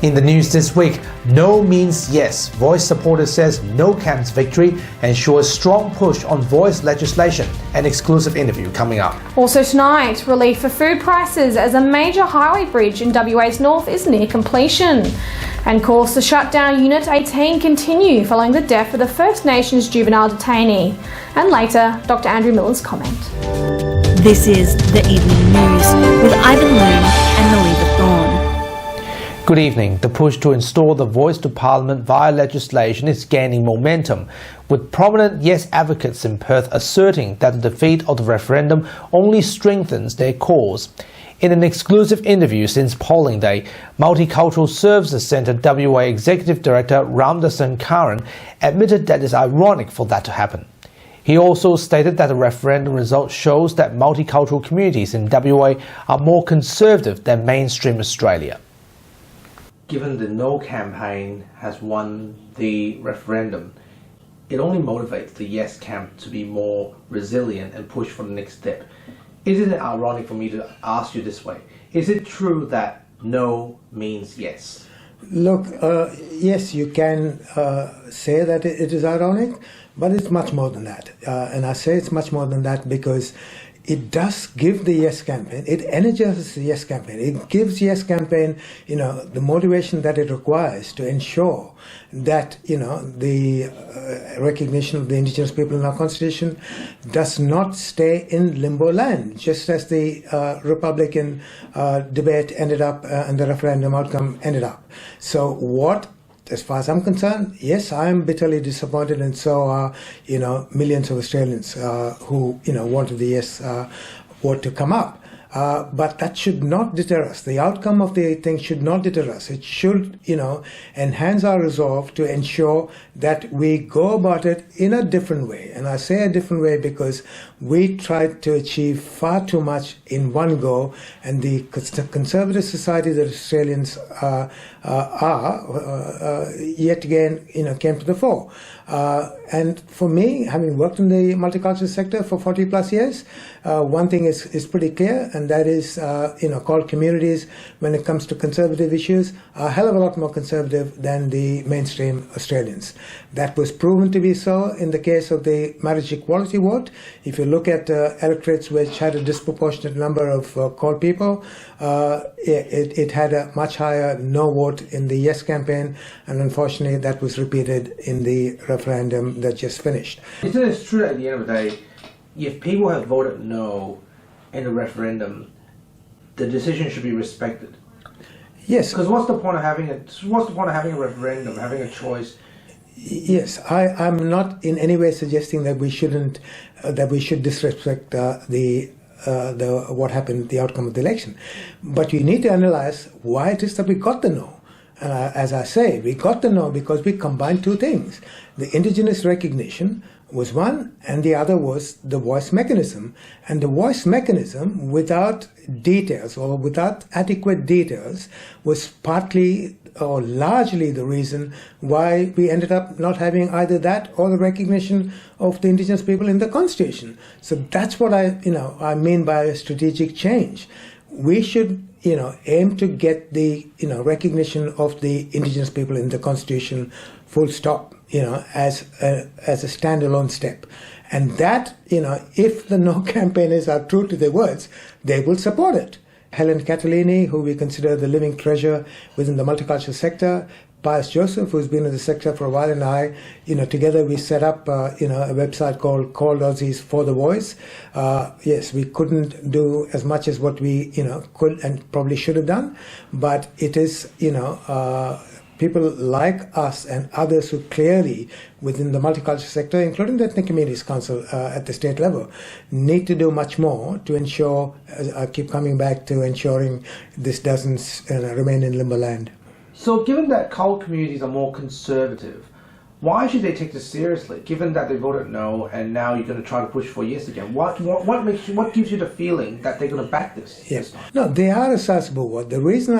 In the news this week, no means yes. VOIC supporter says no camp's victory ensures strong push on VOIC legislation. An exclusive interview coming up. Also tonight, relief for food prices as a major highway bridge in WA's north is near completion. And calls to shut down Unit 18 continue following the death of the First Nations juvenile detainee. And later, Dr. Andrew Miller's comment. This is The Evening News with Ivan Loon and Melissa Thorne. Good evening. The push to install the VOIC to Parliament via legislation is gaining momentum, with prominent Yes advocates in Perth asserting that the defeat of the referendum only strengthens their cause. In an exclusive interview since polling day, Multicultural Services Centre WA Executive Director Ramdasan Karan admitted that it's ironic for that to happen. He also stated that the referendum result shows that multicultural communities in WA are more conservative than mainstream Australia. Given the No campaign has won the referendum, it only motivates the Yes camp to be more resilient and push for the next step. Isn't it ironic for me to ask you this way? Is it true that no means yes? Look, yes, you can say that it is ironic, but it's much more than that. And I say it's much more than that because it does give the Yes campaign, it energizes the Yes campaign, it gives Yes campaign, the motivation that it requires to ensure that, the recognition of the Indigenous people in our Constitution does not stay in limbo land, just as the Republican debate ended up and the referendum outcome ended up. So as far as I'm concerned, yes, I am bitterly disappointed, and so are, millions of Australians who, wanted the Yes vote to come up. But that should not deter us. The outcome of the thing should not deter us. It should, enhance our resolve to ensure that we go about it in a different way. And I say a different way because we tried to achieve far too much in one go, and the conservative society that Australians are yet again, came to the fore. And for me, having worked in the multicultural sector for 40 plus years, one thing is pretty clear, and that is, called communities, when it comes to conservative issues, are a hell of a lot more conservative than the mainstream Australians. That was proven to be so in the case of the marriage equality vote. If you look at electorates which had a disproportionate number of called people, it had a much higher no vote in the Yes campaign, and unfortunately that was repeated in the referendum that just finished. Isn't it true that at the end of the day, if people have voted no in a referendum, the decision should be respected? Yes. Because what's the point of having a referendum, having a choice? Yes, I'm not in any way suggesting that we shouldn't, that we should disrespect what happened, the outcome of the election. But you need to analyze why it is that we got the no. And as I say, we got the no because we combined two things. The Indigenous recognition was one, and the other was the VOIC mechanism. And the VOIC mechanism, without details or without adequate details, was partly or largely the reason why we ended up not having either that or the recognition of the Indigenous people in the Constitution. So that's what I mean by a strategic change. We should, aim to get the, recognition of the Indigenous people in the Constitution, full stop, as a standalone step. And that, if the no campaigners are true to their words, they will support it. Helen Catalini, who we consider the living treasure within the multicultural sector, Pius Joseph, who's been in the sector for a while, and I, together we set up, a website called Aussies for the Voice. Yes, we couldn't do as much as what we, could and probably should have done, but it is, people like us and others who clearly within the multicultural sector, including the Ethnic Communities Council at the state level, need to do much more to ensure, I keep coming back to ensuring this doesn't remain in limbo land. So given that cult communities are more conservative, why should they take this seriously, given that they voted no and now you're going to try to push for yes again? What gives you the feeling that they're going to back this? Yes. No, they are a sizable vote. The reason,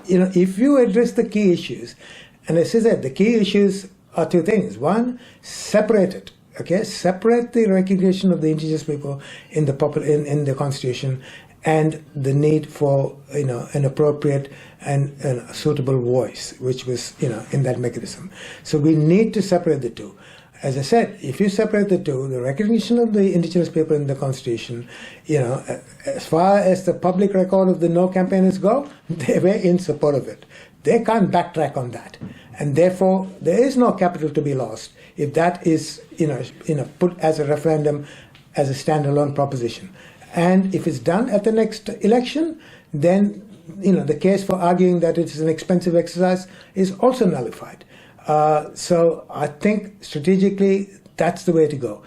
if you address the key issues, and as I said, the key issues are two things. One, separate it. Okay, separate the recognition of the Indigenous people in the Constitution and the need for an appropriate and suitable voice, which was in that mechanism. So we need to separate the two. As I said, if you separate the two, the recognition of the indigenous people in the Constitution, as far as the public record of the no campaigners go, they were in support of it. They can't backtrack on that, and therefore there is no capital to be lost if that is put as a referendum as a standalone proposition. And if it's done at the next election, then the case for arguing that it is an expensive exercise is also nullified. So I think strategically that's the way to go.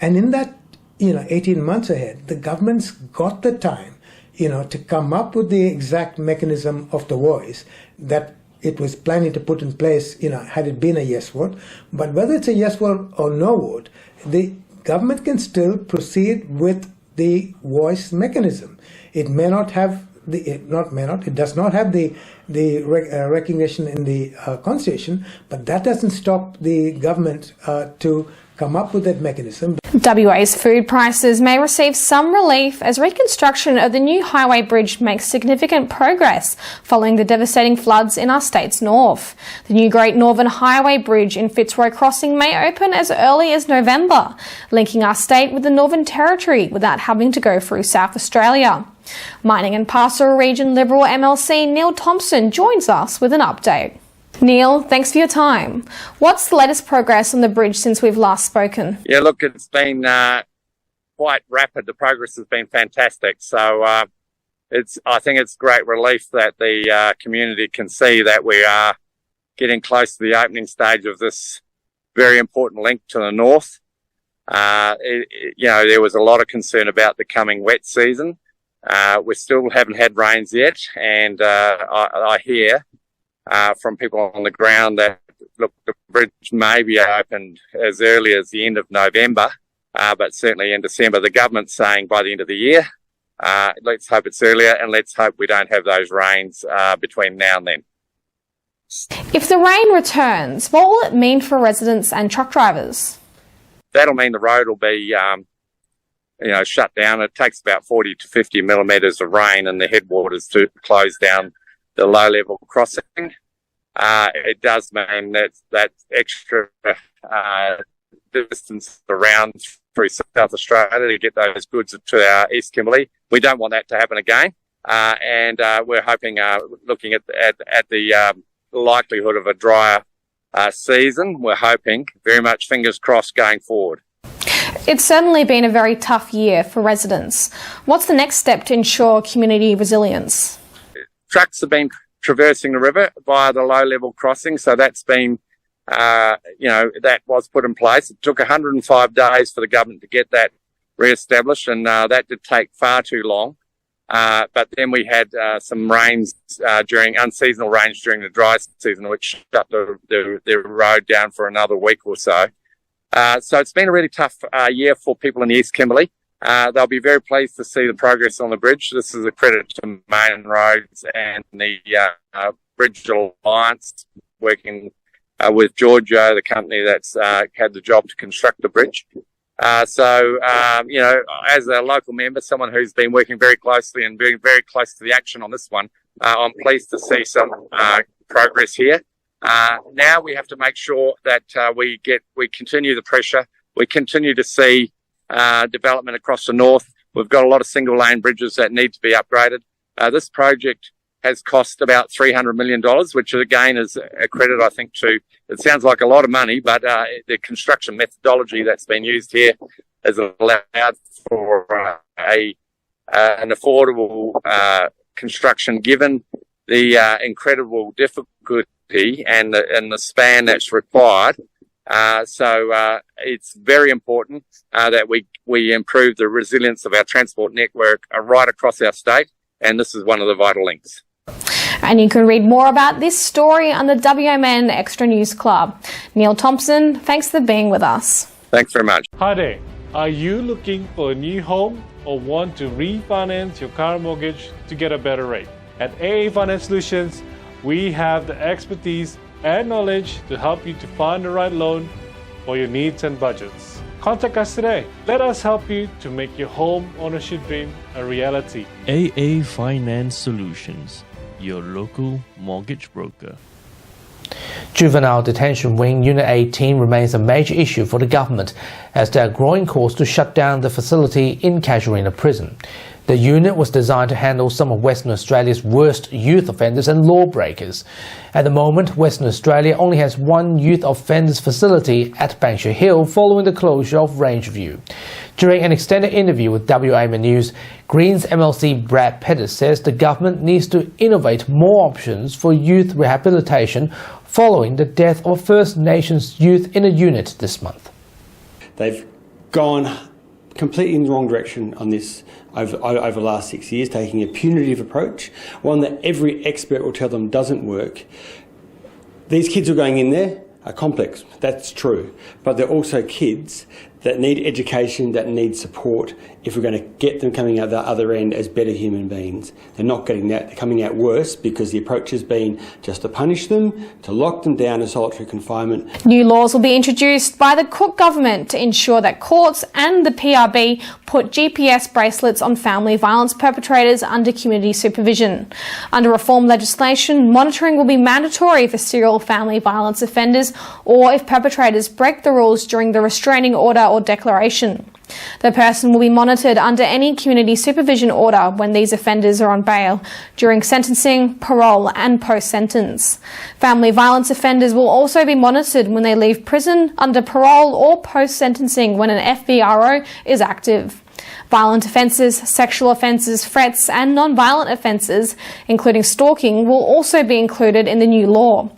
And in that 18 months ahead, the government's got the time to come up with the exact mechanism of the voice that it was planning to put in place had it been a yes vote. But whether it's a yes vote or no vote, the government can still proceed with the voice mechanism. It may not have it does not have the recognition in the Constitution, but that doesn't stop the government to come up with that mechanism. WA's food prices may receive some relief as reconstruction of the new highway bridge makes significant progress following the devastating floods in our state's north. The new Great Northern Highway Bridge in Fitzroy Crossing may open as early as November, linking our state with the Northern Territory without having to go through South Australia. Mining and Pastoral Region Liberal MLC Neil Thompson joins us with an update. Neil, thanks for your time. What's the latest progress on the bridge since we've last spoken? Yeah, look, it's been quite rapid. The progress has been fantastic. So I think it's great relief that the community can see that we are getting close to the opening stage of this very important link to the north. There was a lot of concern about the coming wet season. We still haven't had rains yet, and I hear from people on the ground that, look, the bridge may be opened as early as the end of November, but certainly in December. The government's saying by the end of the year. Let's hope it's earlier, and let's hope we don't have those rains between now and then. If the rain returns, what will it mean for residents and truck drivers? That'll mean the road will be shut down. It takes about 40 to 50 millimetres of rain in the headwaters to close down the low-level crossing. It does mean that extra distance around through South Australia to get those goods to our East Kimberley. We don't want that to happen again, and we're hoping, looking at the likelihood of a drier season, we're hoping very much fingers crossed going forward. It's certainly been a very tough year for residents. What's the next step to ensure community resilience? Trucks have been traversing the river via the low-level crossing, so that's been, that was put in place. It took 105 days for the government to get that re-established, and that did take far too long. But then we had some rains unseasonal rains during the dry season, which shut the road down for another week or so. So it's been a really tough year for people in the East Kimberley. They'll be very pleased to see the progress on the bridge. This is a credit to Main Roads and the Bridge Alliance, working with Giorgio, the company that's had the job to construct the bridge. As a local member, someone who's been working very closely and being very close to the action on this one, I'm pleased to see some progress here. Now we have to make sure that we continue the pressure. We continue to see development across the north. We've got a lot of single lane bridges that need to be upgraded. This project has cost about $300 million, which again is a credit, I think, to, it sounds like a lot of money, but the construction methodology that's been used here has allowed for an affordable construction, given the incredible difficulty and the span that's required. So it's very important that we improve the resilience of our transport network right across our state, and this is one of the vital links. And you can read more about this story on the WMN Extra News Club. Neil Thompson, thanks for being with us. Thanks very much. Hi there. Are you looking for a new home or want to refinance your car mortgage to get a better rate? At AA Finance Solutions, we have the expertise and knowledge to help you to find the right loan for your needs and budgets. Contact us today. Let us help you to make your home ownership dream a reality. AA Finance Solutions, your local mortgage broker. Juvenile Detention Wing Unit 18 remains a major issue for the government as there are growing calls to shut down the facility in Casuarina Prison. The unit was designed to handle some of Western Australia's worst youth offenders and lawbreakers. At the moment, Western Australia only has one youth offenders facility at Banksia Hill following the closure of Rangeview. During an extended interview with WAMA News, Greens MLC Brad Pettis says the government needs to innovate more options for youth rehabilitation following the death of First Nations youth in a unit this month. They've gone completely in the wrong direction on this over the last 6 years, taking a punitive approach, one that every expert will tell them doesn't work. These kids who are going in there are complex, that's true, but they're also kids that need education, that need support if we're going to get them coming out the other end as better human beings. They're not getting that, they're coming out worse because the approach has been just to punish them, to lock them down in solitary confinement. New laws will be introduced by the Cook government to ensure that courts and the PRB put GPS bracelets on family violence perpetrators under community supervision. Under reform legislation, monitoring will be mandatory for serial family violence offenders or if perpetrators break the rules during the restraining order or declaration. The person will be monitored under any community supervision order when these offenders are on bail, during sentencing, parole and post-sentence. Family violence offenders will also be monitored when they leave prison, under parole or post-sentencing when an FVRO is active. Violent offences, sexual offences, threats and non-violent offences, including stalking, will also be included in the new law.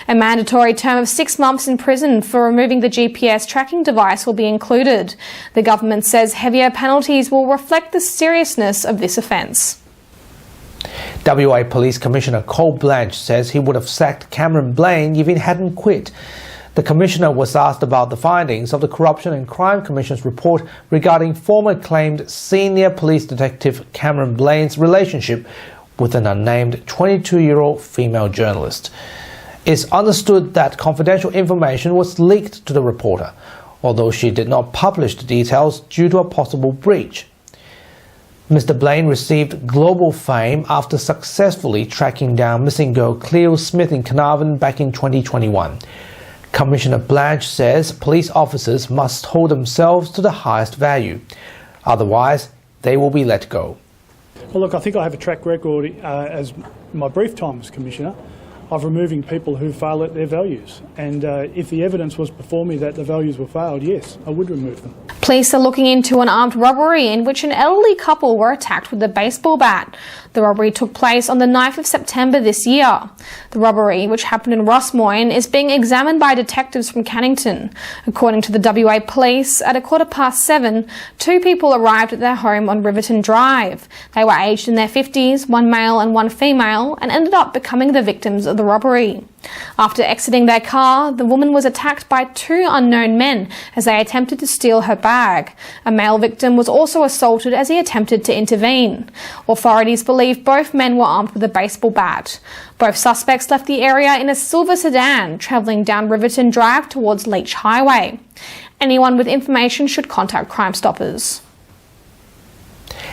A mandatory term of 6 months in prison for removing the GPS tracking device will be included. The government says heavier penalties will reflect the seriousness of this offence. WA Police Commissioner Cole Blanche says he would have sacked Cameron Blaine if he hadn't quit. The Commissioner was asked about the findings of the Corruption and Crime Commission's report regarding former claimed senior police detective Cameron Blaine's relationship with an unnamed 22-year-old female journalist. It's understood that confidential information was leaked to the reporter, although she did not publish the details due to a possible breach. Mr. Blaine received global fame after successfully tracking down missing girl Cleo Smith in Carnarvon back in 2021. Commissioner Blanche says police officers must hold themselves to the highest value. Otherwise, they will be let go. Well, look, I think I have a track record as my brief time as Commissioner of removing people who fail at their values. And if the evidence was before me that the values were failed, yes, I would remove them. Police are looking into an armed robbery in which an elderly couple were attacked with a baseball bat. The robbery took place on the 9th of September this year. The robbery, which happened in Rossmoyne, is being examined by detectives from Cannington. According to the WA Police, at 7:15, 2 people arrived at their home on Riverton Drive. They were aged in their 50s, 1 male and 1 female, and ended up becoming the victims of the robbery. After exiting their car, the woman was attacked by 2 unknown men as they attempted to steal her bag. A male victim was also assaulted as he attempted to intervene. Authorities believe both men were armed with a baseball bat. Both suspects left the area in a silver sedan, travelling down Riverton Drive towards Leach Highway. Anyone with information should contact Crime Stoppers.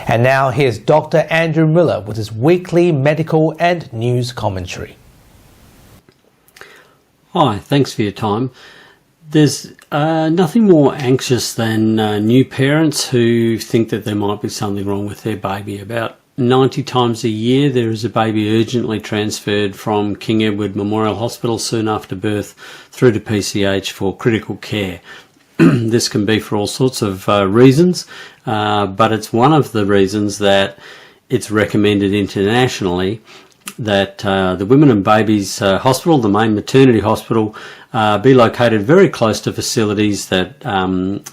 And now here's Dr. Andrew Miller with his weekly medical and news commentary. Hi, thanks for your time. There's nothing more anxious than new parents who think that there might be something wrong with their baby. About 90 times a year there is a baby urgently transferred from King Edward Memorial Hospital soon after birth through to PCH for critical care. This can be for all sorts of reasons, but it's one of the reasons that it's recommended internationally that the Women and Babies Hospital, the main maternity hospital, be located very close to facilities that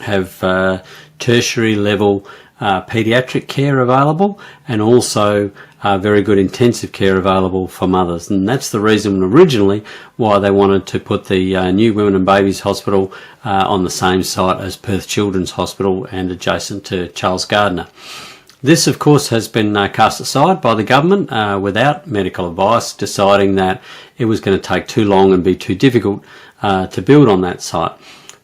have tertiary level paediatric care available and also very good intensive care available for mothers. And that's the reason originally why they wanted to put the new Women and Babies Hospital on the same site as Perth Children's Hospital and adjacent to Charles Gardner. This, of course, has been cast aside by the government without medical advice, deciding that it was going to take too long and be too difficult to build on that site.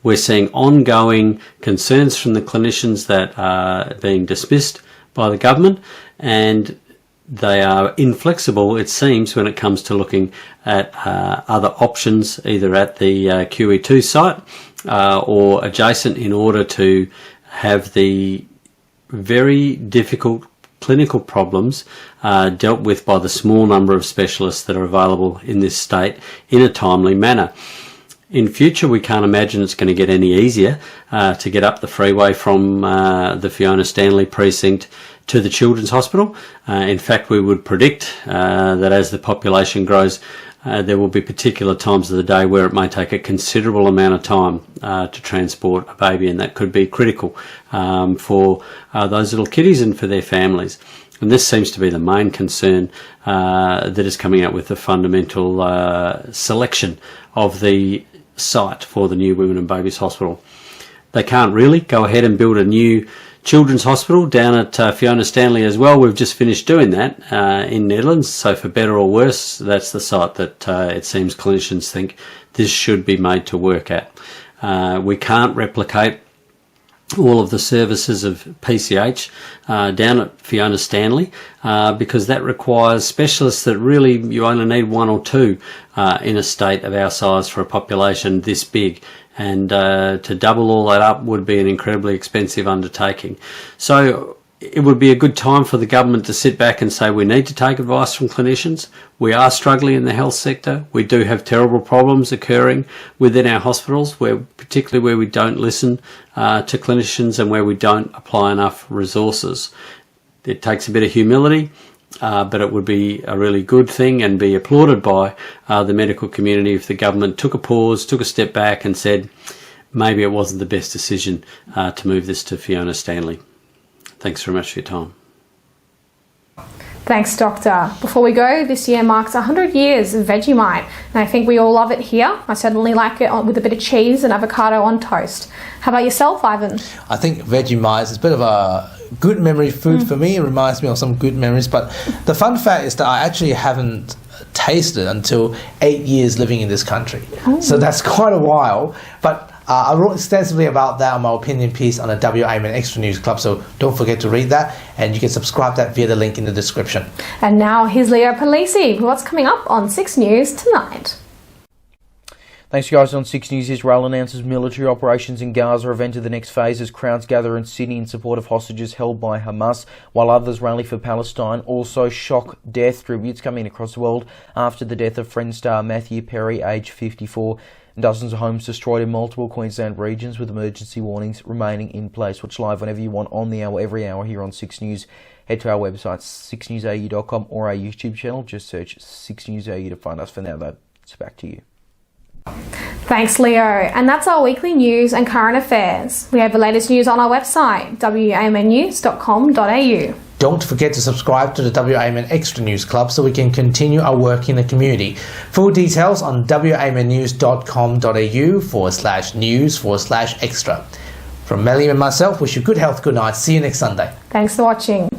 We're seeing ongoing concerns from the clinicians that are being dismissed by the government, and they are inflexible, it seems, when it comes to looking at other options, either at the QE2 site or adjacent, in order to have the very difficult clinical problems dealt with by the small number of specialists that are available in this state in a timely manner. In future, we can't imagine it's going to get any easier to get up the freeway from the Fiona Stanley precinct to the Children's Hospital. In fact, we would predict that as the population grows, there will be particular times of the day where it may take a considerable amount of time to transport a baby, and that could be critical for those little kiddies and for their families. And this seems to be the main concern that is coming out with the fundamental selection of the site for the new Women and Babies Hospital. They can't really go ahead and build a new Children's Hospital down at Fiona Stanley as well. We've just finished doing that in Netherlands, so for better or worse, that's the site that it seems clinicians think this should be made to work at. We can't replicate all of the services of PCH down at Fiona Stanley because that requires specialists that really you only need one or two in a state of our size for a population this big, and to double all that up would be an incredibly expensive undertaking. So it would be a good time for the government to sit back and say we need to take advice from clinicians. We are struggling in the health sector. We do have terrible problems occurring within our hospitals, particularly where we don't listen to clinicians and where we don't apply enough resources. It takes a bit of humility, but it would be a really good thing and be applauded by the medical community if the government took a pause, took a step back and said maybe it wasn't the best decision to move this to Fiona Stanley. Thanks very much for your time. Thanks, Doctor. Before we go, this year marks 100 years of Vegemite, and I think we all love it here. I certainly like it with a bit of cheese and avocado on toast. How about yourself, Ivan? I think Vegemite is a bit of a good memory food for me. It reminds me of some good memories, but the fun fact is that I actually haven't tasted until 8 years living in this country. So that's quite a while, but I wrote extensively about that on my opinion piece on the WAMN Extra News Club, so don't forget to read that, and you can subscribe to that via the link in the description. And now here's Leo Polisi with what's coming up on 6 News tonight. Thanks, guys. On 6 News, Israel announces military operations in Gaza have entered the next phase as crowds gather in Sydney in support of hostages held by Hamas, while others rally for Palestine. Also, shock death tributes coming across the world after the death of Friends star Matthew Perry, aged 54. Dozens of homes destroyed in multiple Queensland regions, with emergency warnings remaining in place. Watch live whenever you want on the hour, every hour here on 6 News. Head to our website, 6newsau.com, or our YouTube channel. Just search 6 News AU to find us. For now, though, it's back to you. Thanks, Leo. And that's our weekly news and current affairs. We have the latest news on our website, wamnnews.com.au. Don't forget to subscribe to the WAMN Extra News Club so we can continue our work in the community. Full details on wamnnews.com.au/news/extra. From Melly and myself, wish you good health, good night. See you next Sunday. Thanks for watching.